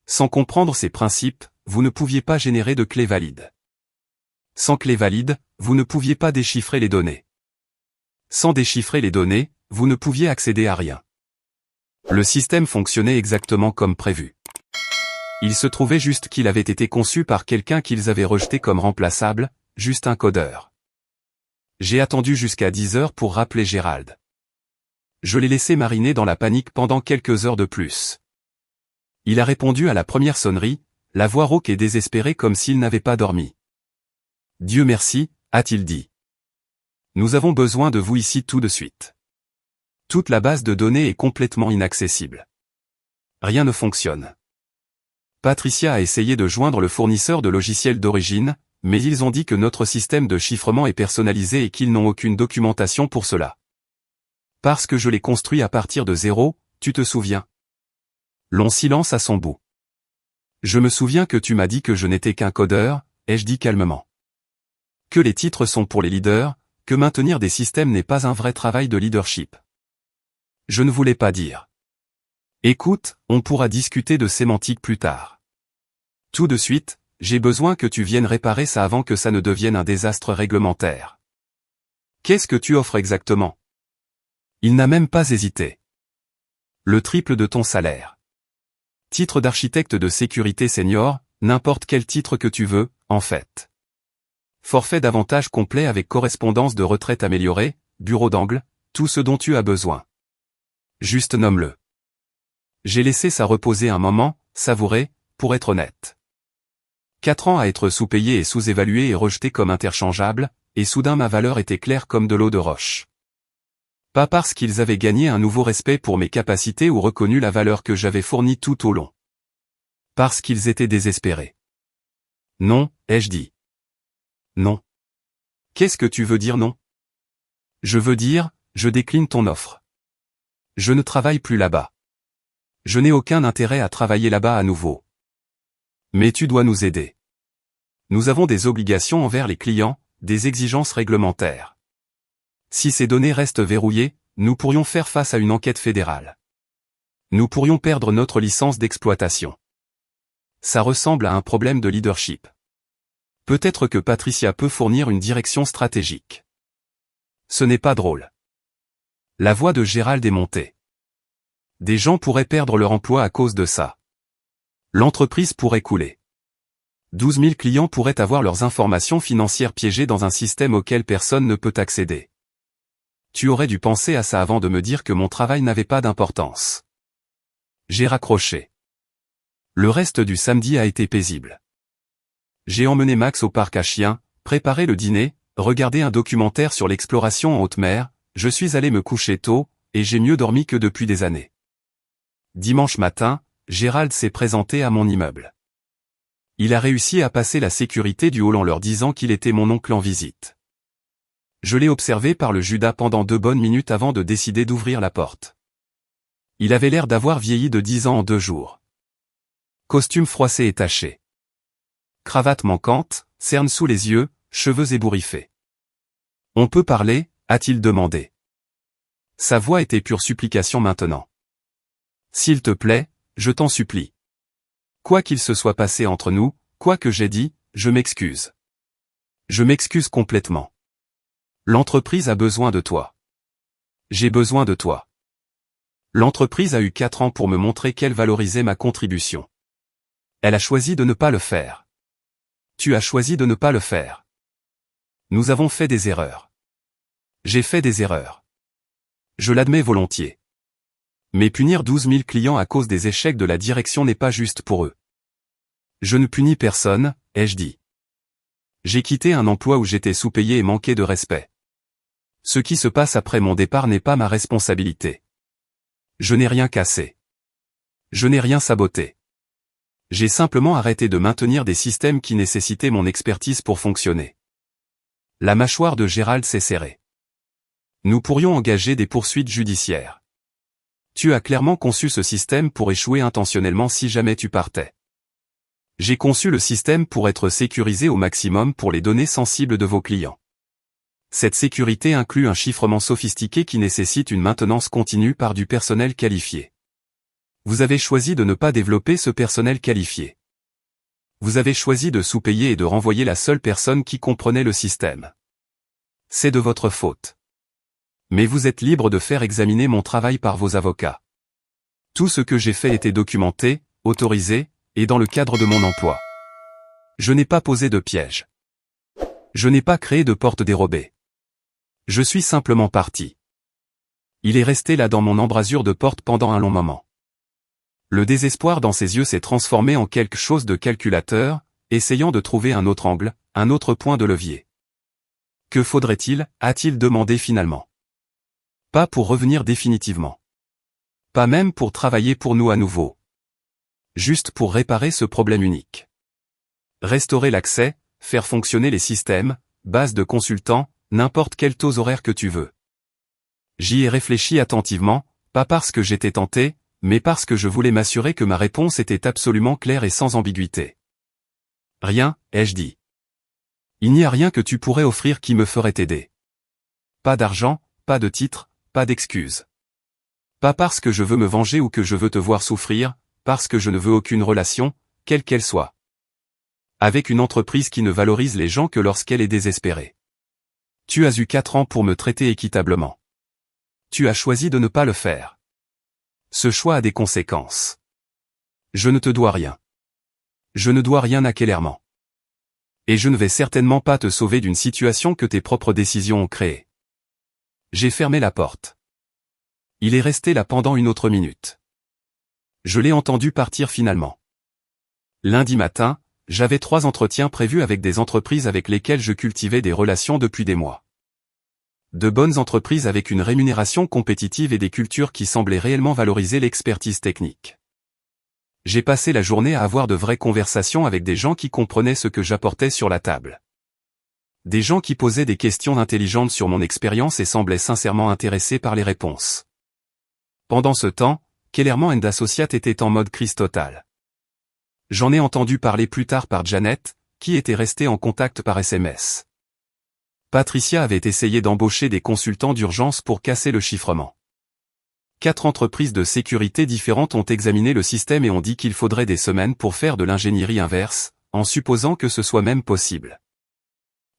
Sans comprendre ces principes, vous ne pouviez pas générer de clés valides. Sans clés valides, vous ne pouviez pas déchiffrer les données. Sans déchiffrer les données, vous ne pouviez accéder à rien. Le système fonctionnait exactement comme prévu. Il se trouvait juste qu'il avait été conçu par quelqu'un qu'ils avaient rejeté comme remplaçable, juste un codeur. J'ai attendu jusqu'à 10 heures pour rappeler Gérald. Je l'ai laissé mariner dans la panique pendant quelques heures de plus. Il a répondu à la première sonnerie, la voix rauque et désespérée comme s'il n'avait pas dormi. « Dieu merci », a-t-il dit. « Nous avons besoin de vous ici tout de suite. Toute la base de données est complètement inaccessible. Rien ne fonctionne. » Patricia a essayé de joindre le fournisseur de logiciels d'origine, mais ils ont dit que notre système de chiffrement est personnalisé et qu'ils n'ont aucune documentation pour cela. Parce que je l'ai construit à partir de zéro, tu te souviens? Long silence à son bout. Je me souviens que tu m'as dit que je n'étais qu'un codeur, ai-je dit calmement. Que les titres sont pour les leaders, que maintenir des systèmes n'est pas un vrai travail de leadership. Je ne voulais pas dire. Écoute, on pourra discuter de sémantique plus tard. Tout de suite, j'ai besoin que tu viennes réparer ça avant que ça ne devienne un désastre réglementaire. Qu'est-ce que tu offres exactement? Il n'a même pas hésité. Le triple de ton salaire. Titre d'architecte de sécurité senior, n'importe quel titre que tu veux, en fait. Forfait d'avantages complet avec correspondance de retraite améliorée, bureau d'angle, tout ce dont tu as besoin. Juste nomme-le. J'ai laissé ça reposer un moment, savourer, pour être honnête. 4 ans à être sous-payé et sous-évalué et rejeté comme interchangeable, et soudain ma valeur était claire comme de l'eau de roche. Pas parce qu'ils avaient gagné un nouveau respect pour mes capacités ou reconnu la valeur que j'avais fournie tout au long. Parce qu'ils étaient désespérés. Non, ai-je dit. Non. Qu'est-ce que tu veux dire non? Je veux dire, je décline ton offre. Je ne travaille plus là-bas. Je n'ai aucun intérêt à travailler là-bas à nouveau. Mais tu dois nous aider. Nous avons des obligations envers les clients, des exigences réglementaires. Si ces données restent verrouillées, nous pourrions faire face à une enquête fédérale. Nous pourrions perdre notre licence d'exploitation. Ça ressemble à un problème de leadership. Peut-être que Patricia peut fournir une direction stratégique. Ce n'est pas drôle. La voix de Gérald est montée. Des gens pourraient perdre leur emploi à cause de ça. L'entreprise pourrait couler. 12 000 clients pourraient avoir leurs informations financières piégées dans un système auquel personne ne peut accéder. Tu aurais dû penser à ça avant de me dire que mon travail n'avait pas d'importance. J'ai raccroché. Le reste du samedi a été paisible. J'ai emmené Max au parc à chiens, préparé le dîner, regardé un documentaire sur l'exploration en haute mer, je suis allé me coucher tôt, et j'ai mieux dormi que depuis des années. Dimanche matin, Gérald s'est présenté à mon immeuble. Il a réussi à passer la sécurité du hall en leur disant qu'il était mon oncle en visite. Je l'ai observé par le Judas pendant 2 bonnes minutes avant de décider d'ouvrir la porte. Il avait l'air d'avoir vieilli de 10 ans en 2 jours. Costume froissé et taché. Cravate manquante, cerne sous les yeux, cheveux ébouriffés. « On peut parler ?» a-t-il demandé. Sa voix était pure supplication maintenant. « S'il te plaît, je t'en supplie. Quoi qu'il se soit passé entre nous, quoi que j'ai dit, je m'excuse. Je m'excuse complètement. L'entreprise a besoin de toi. J'ai besoin de toi. L'entreprise a eu 4 ans pour me montrer qu'elle valorisait ma contribution. Elle a choisi de ne pas le faire. Tu as choisi de ne pas le faire. Nous avons fait des erreurs. J'ai fait des erreurs. Je l'admets volontiers. Mais punir 12 000 clients à cause des échecs de la direction n'est pas juste pour eux. Je ne punis personne, ai-je dit. J'ai quitté un emploi où j'étais sous-payé et manqué de respect. Ce qui se passe après mon départ n'est pas ma responsabilité. Je n'ai rien cassé. Je n'ai rien saboté. J'ai simplement arrêté de maintenir des systèmes qui nécessitaient mon expertise pour fonctionner. La mâchoire de Gérald s'est serrée. Nous pourrions engager des poursuites judiciaires. Tu as clairement conçu ce système pour échouer intentionnellement si jamais tu partais. J'ai conçu le système pour être sécurisé au maximum pour les données sensibles de vos clients. Cette sécurité inclut un chiffrement sophistiqué qui nécessite une maintenance continue par du personnel qualifié. Vous avez choisi de ne pas développer ce personnel qualifié. Vous avez choisi de sous-payer et de renvoyer la seule personne qui comprenait le système. C'est de votre faute. Mais vous êtes libre de faire examiner mon travail par vos avocats. Tout ce que j'ai fait était documenté, autorisé, et dans le cadre de mon emploi. Je n'ai pas posé de piège. Je n'ai pas créé de porte dérobée. Je suis simplement parti. Il est resté là dans mon embrasure de porte pendant un long moment. Le désespoir dans ses yeux s'est transformé en quelque chose de calculateur, essayant de trouver un autre angle, un autre point de levier. Que faudrait-il, a-t-il demandé finalement. Pas pour revenir définitivement. Pas même pour travailler pour nous à nouveau. Juste pour réparer ce problème unique. Restaurer l'accès, faire fonctionner les systèmes, base de consultants, n'importe quel taux horaire que tu veux. J'y ai réfléchi attentivement, pas parce que j'étais tenté, mais parce que je voulais m'assurer que ma réponse était absolument claire et sans ambiguïté. Rien, ai-je dit. Il n'y a rien que tu pourrais offrir qui me ferait t'aider. Pas d'argent, pas de titre, pas d'excuses. Pas parce que je veux me venger ou que je veux te voir souffrir, parce que je ne veux aucune relation, quelle qu'elle soit. Avec une entreprise qui ne valorise les gens que lorsqu'elle est désespérée. Tu as eu 4 ans pour me traiter équitablement. Tu as choisi de ne pas le faire. Ce choix a des conséquences. Je ne te dois rien. Je ne dois rien à Kellerman. Et je ne vais certainement pas te sauver d'une situation que tes propres décisions ont créée. J'ai fermé la porte. Il est resté là pendant une autre minute. Je l'ai entendu partir finalement. Lundi matin, j'avais 3 entretiens prévus avec des entreprises avec lesquelles je cultivais des relations depuis des mois. De bonnes entreprises avec une rémunération compétitive et des cultures qui semblaient réellement valoriser l'expertise technique. J'ai passé la journée à avoir de vraies conversations avec des gens qui comprenaient ce que j'apportais sur la table. Des gens qui posaient des questions intelligentes sur mon expérience et semblaient sincèrement intéressés par les réponses. Pendant ce temps, Kellerman & Associates était en mode crise totale. J'en ai entendu parler plus tard par Janet, qui était restée en contact par SMS. Patricia avait essayé d'embaucher des consultants d'urgence pour casser le chiffrement. 4 entreprises de sécurité différentes ont examiné le système et ont dit qu'il faudrait des semaines pour faire de l'ingénierie inverse, en supposant que ce soit même possible.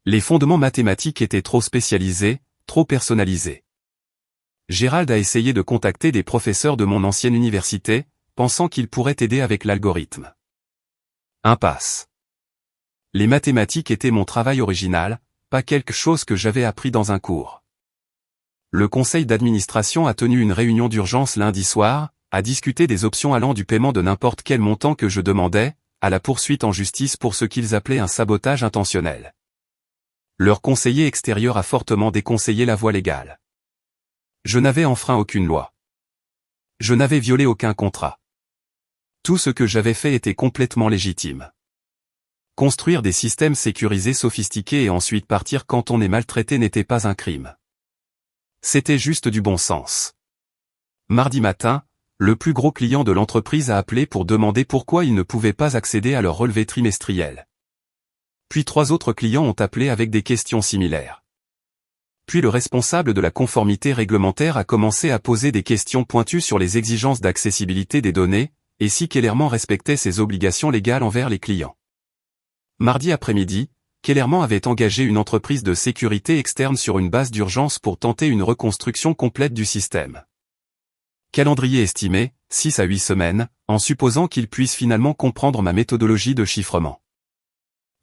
Les fondements mathématiques étaient trop spécialisés, trop personnalisés. Gérald a essayé de contacter des professeurs de mon ancienne université, pensant qu'ils pourraient aider avec l'algorithme. Impasse. Les mathématiques étaient mon travail original, pas quelque chose que j'avais appris dans un cours. Le conseil d'administration a tenu une réunion d'urgence lundi soir, a discuté des options allant du paiement de n'importe quel montant que je demandais, à la poursuite en justice pour ce qu'ils appelaient un sabotage intentionnel. Leur conseiller extérieur a fortement déconseillé la voie légale. Je n'avais enfreint aucune loi. Je n'avais violé aucun contrat. Tout ce que j'avais fait était complètement légitime. Construire des systèmes sécurisés sophistiqués et ensuite partir quand on est maltraité n'était pas un crime. C'était juste du bon sens. Mardi matin, le plus gros client de l'entreprise a appelé pour demander pourquoi il ne pouvait pas accéder à leur relevé trimestriel. Puis 3 autres clients ont appelé avec des questions similaires. Puis le responsable de la conformité réglementaire a commencé à poser des questions pointues sur les exigences d'accessibilité des données, et si Kellerman respectait ses obligations légales envers les clients. Mardi après-midi, Kellerman avait engagé une entreprise de sécurité externe sur une base d'urgence pour tenter une reconstruction complète du système. Calendrier estimé, 6 à 8 semaines, en supposant qu'il puisse finalement comprendre ma méthodologie de chiffrement.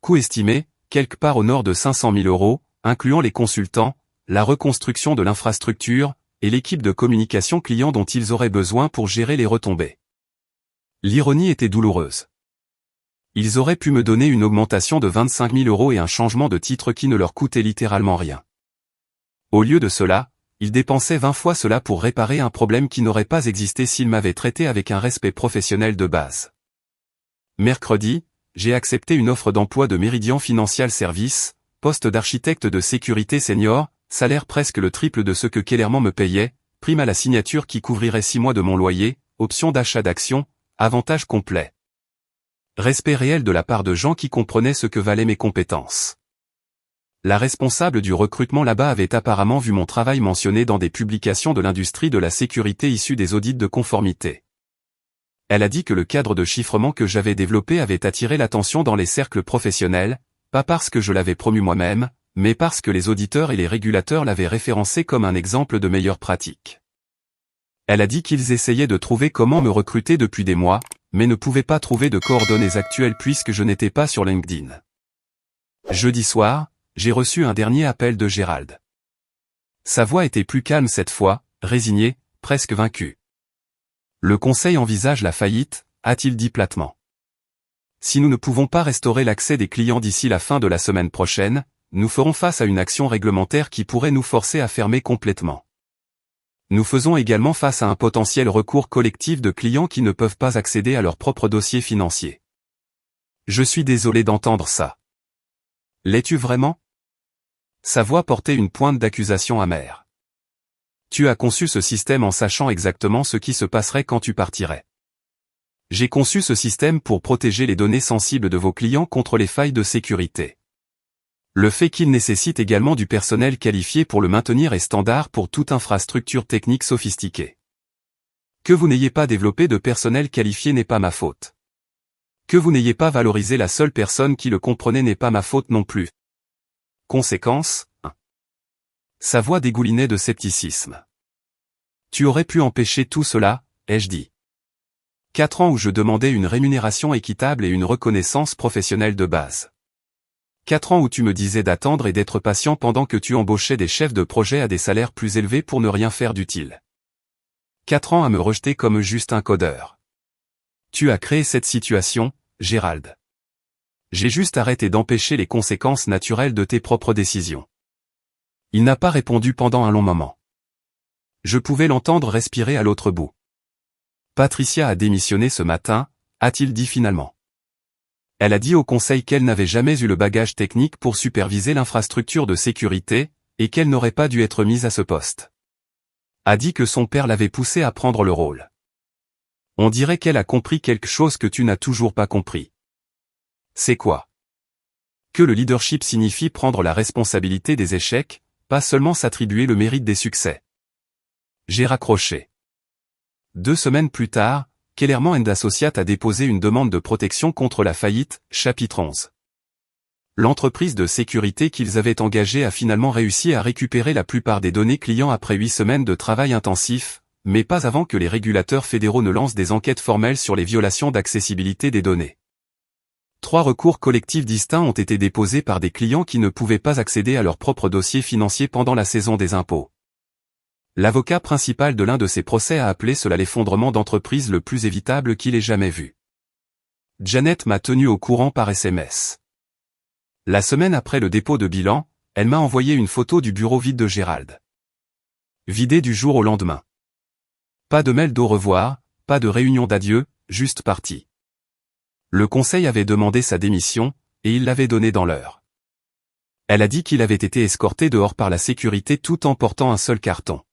Coût estimé, quelque part au nord de 500 000 €, incluant les consultants, la reconstruction de l'infrastructure, et l'équipe de communication client dont ils auraient besoin pour gérer les retombées. L'ironie était douloureuse. Ils auraient pu me donner une augmentation de 25 000 € et un changement de titre qui ne leur coûtait littéralement rien. Au lieu de cela, ils dépensaient 20 fois cela pour réparer un problème qui n'aurait pas existé s'ils m'avaient traité avec un respect professionnel de base. Mercredi, j'ai accepté une offre d'emploi de Meridian Financial Services, poste d'architecte de sécurité senior, salaire presque le triple de ce que Kellerman me payait, prime à la signature qui couvrirait 6 mois de mon loyer, option d'achat d'actions, avantages complets. Respect réel de la part de gens qui comprenaient ce que valaient mes compétences. La responsable du recrutement là-bas avait apparemment vu mon travail mentionné dans des publications de l'industrie de la sécurité issues des audits de conformité. Elle a dit que le cadre de chiffrement que j'avais développé avait attiré l'attention dans les cercles professionnels, pas parce que je l'avais promu moi-même, mais parce que les auditeurs et les régulateurs l'avaient référencé comme un exemple de meilleure pratique. Elle a dit qu'ils essayaient de trouver comment me recruter depuis des mois, mais ne pouvaient pas trouver de coordonnées actuelles puisque je n'étais pas sur LinkedIn. Jeudi soir, j'ai reçu un dernier appel de Gérald. Sa voix était plus calme cette fois, résignée, presque vaincue. Le conseil envisage la faillite, a-t-il dit platement. Si nous ne pouvons pas restaurer l'accès des clients d'ici la fin de la semaine prochaine, nous ferons face à une action réglementaire qui pourrait nous forcer à fermer complètement. Nous faisons également face à un potentiel recours collectif de clients qui ne peuvent pas accéder à leur propre dossier financier. Je suis désolé d'entendre ça. L'es-tu vraiment? Sa voix portait une pointe d'accusation amère. Tu as conçu ce système en sachant exactement ce qui se passerait quand tu partirais. J'ai conçu ce système pour protéger les données sensibles de vos clients contre les failles de sécurité. Le fait qu'il nécessite également du personnel qualifié pour le maintenir est standard pour toute infrastructure technique sophistiquée. Que vous n'ayez pas développé de personnel qualifié n'est pas ma faute. Que vous n'ayez pas valorisé la seule personne qui le comprenait n'est pas ma faute non plus. Conséquence, 1. Sa voix dégoulinait de scepticisme. Tu aurais pu empêcher tout cela, ai-je dit. 4 ans où je demandais une rémunération équitable et une reconnaissance professionnelle de base. 4 ans où tu me disais d'attendre et d'être patient pendant que tu embauchais des chefs de projet à des salaires plus élevés pour ne rien faire d'utile. 4 ans à me rejeter comme juste un codeur. Tu as créé cette situation, Gérald. J'ai juste arrêté d'empêcher les conséquences naturelles de tes propres décisions. Il n'a pas répondu pendant un long moment. Je pouvais l'entendre respirer à l'autre bout. Patricia a démissionné ce matin, a-t-il dit finalement. Elle a dit au conseil qu'elle n'avait jamais eu le bagage technique pour superviser l'infrastructure de sécurité, et qu'elle n'aurait pas dû être mise à ce poste. A dit que son père l'avait poussée à prendre le rôle. On dirait qu'elle a compris quelque chose que tu n'as toujours pas compris. C'est quoi? Que le leadership signifie prendre la responsabilité des échecs, pas seulement s'attribuer le mérite des succès. J'ai raccroché. 2 semaines plus tard, Kellerman & Associates a déposé une demande de protection contre la faillite, chapitre 11. L'entreprise de sécurité qu'ils avaient engagée a finalement réussi à récupérer la plupart des données clients après 8 semaines de travail intensif, mais pas avant que les régulateurs fédéraux ne lancent des enquêtes formelles sur les violations d'accessibilité des données. 3 recours collectifs distincts ont été déposés par des clients qui ne pouvaient pas accéder à leur propre dossier financier pendant la saison des impôts. L'avocat principal de l'un de ces procès a appelé cela l'effondrement d'entreprise le plus évitable qu'il ait jamais vu. Janet m'a tenu au courant par SMS. La semaine après le dépôt de bilan, elle m'a envoyé une photo du bureau vide de Gérald. Vidé du jour au lendemain. Pas de mail d'au revoir, pas de réunion d'adieu, juste parti. Le conseil avait demandé sa démission, et il l'avait donnée dans l'heure. Elle a dit qu'il avait été escorté dehors par la sécurité tout en portant un seul carton.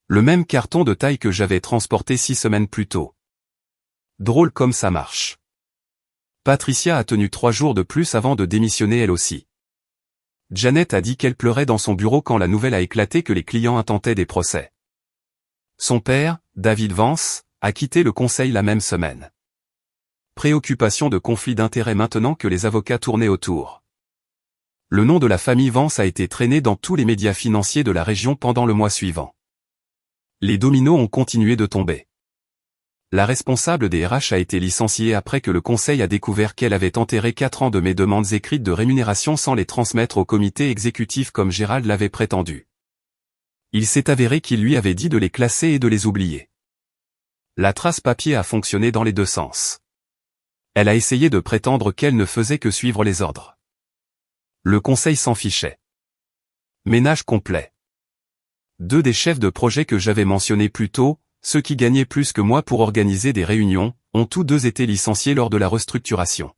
Le même carton de taille que j'avais transporté 6 semaines plus tôt. Drôle comme ça marche. Patricia a tenu 3 jours de plus avant de démissionner elle aussi. Janet a dit qu'elle pleurait dans son bureau quand la nouvelle a éclaté que les clients intentaient des procès. Son père, David Vance, a quitté le conseil la même semaine. Préoccupation de conflit d'intérêts maintenant que les avocats tournaient autour. Le nom de la famille Vance a été traîné dans tous les médias financiers de la région pendant le mois suivant. Les dominos ont continué de tomber. La responsable des RH a été licenciée après que le conseil a découvert qu'elle avait enterré 4 ans de mes demandes écrites de rémunération sans les transmettre au comité exécutif comme Gérald l'avait prétendu. Il s'est avéré qu'il lui avait dit de les classer et de les oublier. La trace papier a fonctionné dans les 2 sens. Elle a essayé de prétendre qu'elle ne faisait que suivre les ordres. Le conseil s'en fichait. Ménage complet. 2 des chefs de projet que j'avais mentionnés plus tôt, ceux qui gagnaient plus que moi pour organiser des réunions, ont tous 2 été licenciés lors de la restructuration.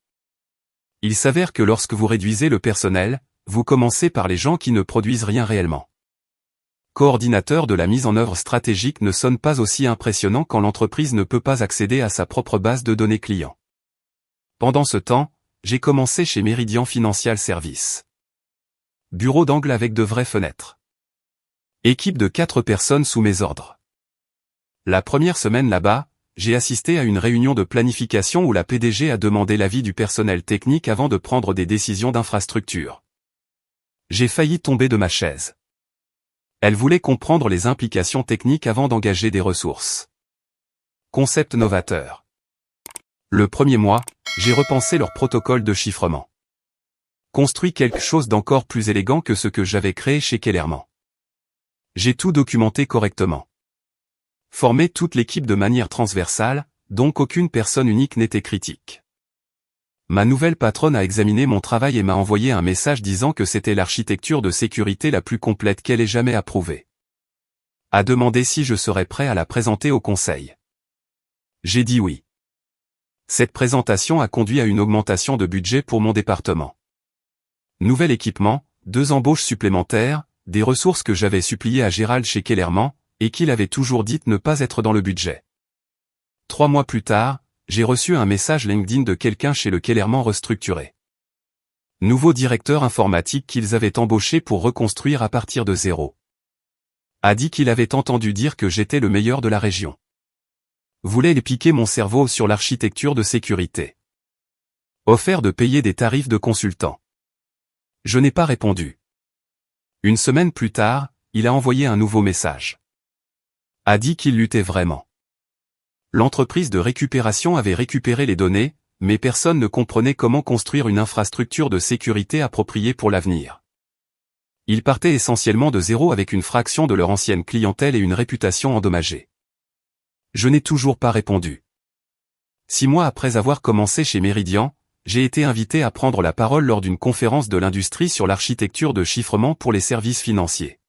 Il s'avère que lorsque vous réduisez le personnel, vous commencez par les gens qui ne produisent rien réellement. Coordinateur de la mise en œuvre stratégique ne sonne pas aussi impressionnant quand l'entreprise ne peut pas accéder à sa propre base de données clients. Pendant ce temps, j'ai commencé chez Meridian Financial Services. Bureau d'angle avec de vraies fenêtres. Équipe de 4 personnes sous mes ordres. La première semaine là-bas, j'ai assisté à une réunion de planification où la PDG a demandé l'avis du personnel technique avant de prendre des décisions d'infrastructure. J'ai failli tomber de ma chaise. Elle voulait comprendre les implications techniques avant d'engager des ressources. Concept novateur. Le premier mois, j'ai repensé leur protocole de chiffrement. Construit quelque chose d'encore plus élégant que ce que j'avais créé chez Kellerman. J'ai tout documenté correctement. Formé toute l'équipe de manière transversale, donc aucune personne unique n'était critique. Ma nouvelle patronne a examiné mon travail et m'a envoyé un message disant que c'était l'architecture de sécurité la plus complète qu'elle ait jamais approuvée. A demandé si je serais prêt à la présenter au conseil. J'ai dit oui. Cette présentation a conduit à une augmentation de budget pour mon département. Nouvel équipement, 2 embauches supplémentaires, des ressources que j'avais suppliées à Gérald chez Kellerman, et qu'il avait toujours dites ne pas être dans le budget. 3 mois plus tard, j'ai reçu un message LinkedIn de quelqu'un chez le Kellerman restructuré. Nouveau directeur informatique qu'ils avaient embauché pour reconstruire à partir de zéro. A dit qu'il avait entendu dire que j'étais le meilleur de la région. Voulait les piquer mon cerveau sur l'architecture de sécurité. Offert de payer des tarifs de consultant. Je n'ai pas répondu. Une semaine plus tard, il a envoyé un nouveau message. A dit qu'il luttait vraiment. L'entreprise de récupération avait récupéré les données, mais personne ne comprenait comment construire une infrastructure de sécurité appropriée pour l'avenir. Ils partaient essentiellement de zéro avec une fraction de leur ancienne clientèle et une réputation endommagée. Je n'ai toujours pas répondu. 6 mois après avoir commencé chez Meridian, j'ai été invité à prendre la parole lors d'une conférence de l'industrie sur l'architecture de chiffrement pour les services financiers.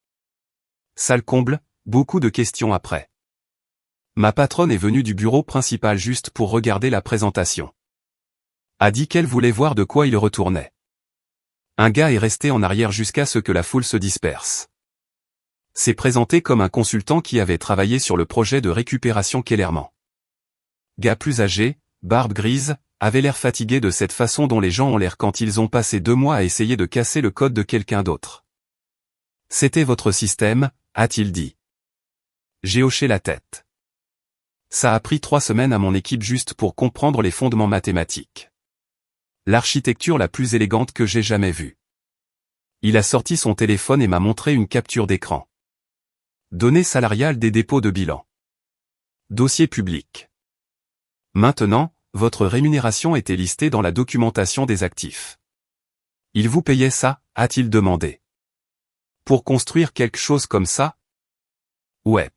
Salle comble, beaucoup de questions après. Ma patronne est venue du bureau principal juste pour regarder la présentation. A dit qu'elle voulait voir de quoi il retournait. Un gars est resté en arrière jusqu'à ce que la foule se disperse. S'est présenté comme un consultant qui avait travaillé sur le projet de récupération Kellerman. Gars plus âgé, barbe grise, avait l'air fatigué de cette façon dont les gens ont l'air quand ils ont passé 2 mois à essayer de casser le code de quelqu'un d'autre. C'était votre système, a-t-il dit. J'ai hoché la tête. Ça a pris 3 semaines à mon équipe juste pour comprendre les fondements mathématiques. L'architecture la plus élégante que j'ai jamais vue. Il a sorti son téléphone et m'a montré une capture d'écran. Données salariales des dépôts de bilan. Dossier public. Maintenant, votre rémunération était listée dans la documentation des actifs. Il vous payait ça, a-t-il demandé. Pour construire quelque chose comme ça? Ouais.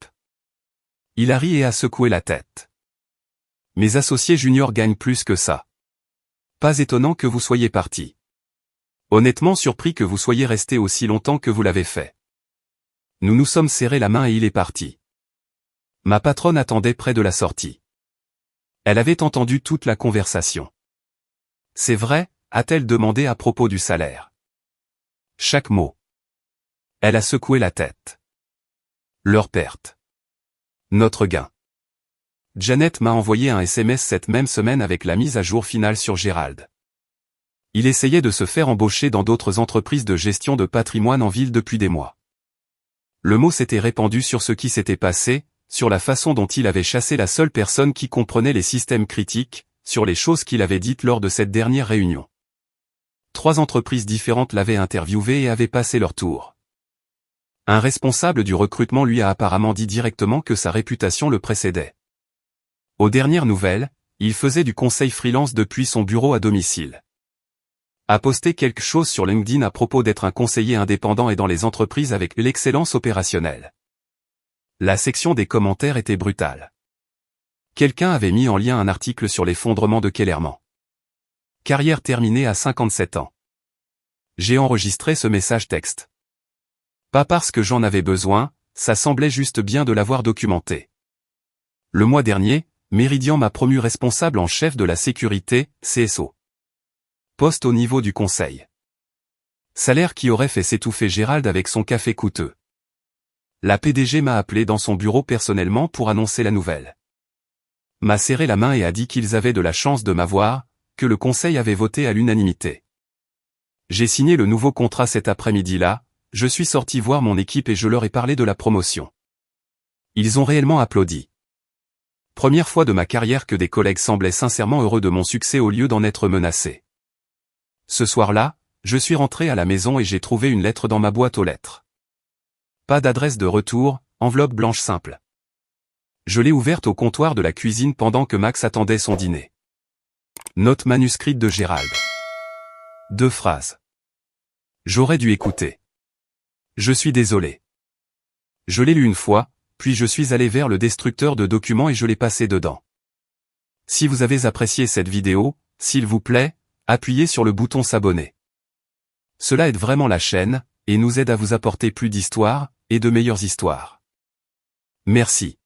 Il a ri et a secoué la tête. Mes associés juniors gagnent plus que ça. Pas étonnant que vous soyez parti. Honnêtement surpris que vous soyez resté aussi longtemps que vous l'avez fait. Nous nous sommes serrés la main et il est parti. Ma patronne attendait près de la sortie. Elle avait entendu toute la conversation. C'est vrai, a-t-elle demandé à propos du salaire. Chaque mot. Elle a secoué la tête. Leur perte. Notre gain. Janet m'a envoyé un SMS cette même semaine avec la mise à jour finale sur Gérald. Il essayait de se faire embaucher dans d'autres entreprises de gestion de patrimoine en ville depuis des mois. Le mot s'était répandu sur ce qui s'était passé, sur la façon dont il avait chassé la seule personne qui comprenait les systèmes critiques, sur les choses qu'il avait dites lors de cette dernière réunion. 3 entreprises différentes l'avaient interviewé et avaient passé leur tour. Un responsable du recrutement lui a apparemment dit directement que sa réputation le précédait. Aux dernières nouvelles, il faisait du conseil freelance depuis son bureau à domicile. A posté quelque chose sur LinkedIn à propos d'être un conseiller indépendant et dans les entreprises avec l'excellence opérationnelle. La section des commentaires était brutale. Quelqu'un avait mis en lien un article sur l'effondrement de Kellerman. Carrière terminée à 57 ans. J'ai enregistré ce message texte. Pas parce que j'en avais besoin, ça semblait juste bien de l'avoir documenté. Le mois dernier, Meridian m'a promu responsable en chef de la sécurité, CSO. Poste au niveau du conseil. Salaire qui aurait fait s'étouffer Gérald avec son café coûteux. La PDG m'a appelé dans son bureau personnellement pour annoncer la nouvelle. M'a serré la main et a dit qu'ils avaient de la chance de m'avoir, que le conseil avait voté à l'unanimité. J'ai signé le nouveau contrat cet après-midi-là, je suis sorti voir mon équipe et je leur ai parlé de la promotion. Ils ont réellement applaudi. Première fois de ma carrière que des collègues semblaient sincèrement heureux de mon succès au lieu d'en être menacés. Ce soir-là, Je suis rentré à la maison et j'ai trouvé une lettre dans ma boîte aux lettres. Pas d'adresse de retour, enveloppe blanche simple. Je l'ai ouverte au comptoir de la cuisine pendant que Max attendait son dîner. Note manuscrite de Gérald. 2 phrases. J'aurais dû écouter. Je suis désolé. Je l'ai lu une fois, puis je suis allé vers le destructeur de documents et je l'ai passé dedans. Si vous avez apprécié cette vidéo, s'il vous plaît, appuyez sur le bouton s'abonner. Cela aide vraiment la chaîne, et nous aide à vous apporter plus d'histoires, et de meilleures histoires. Merci.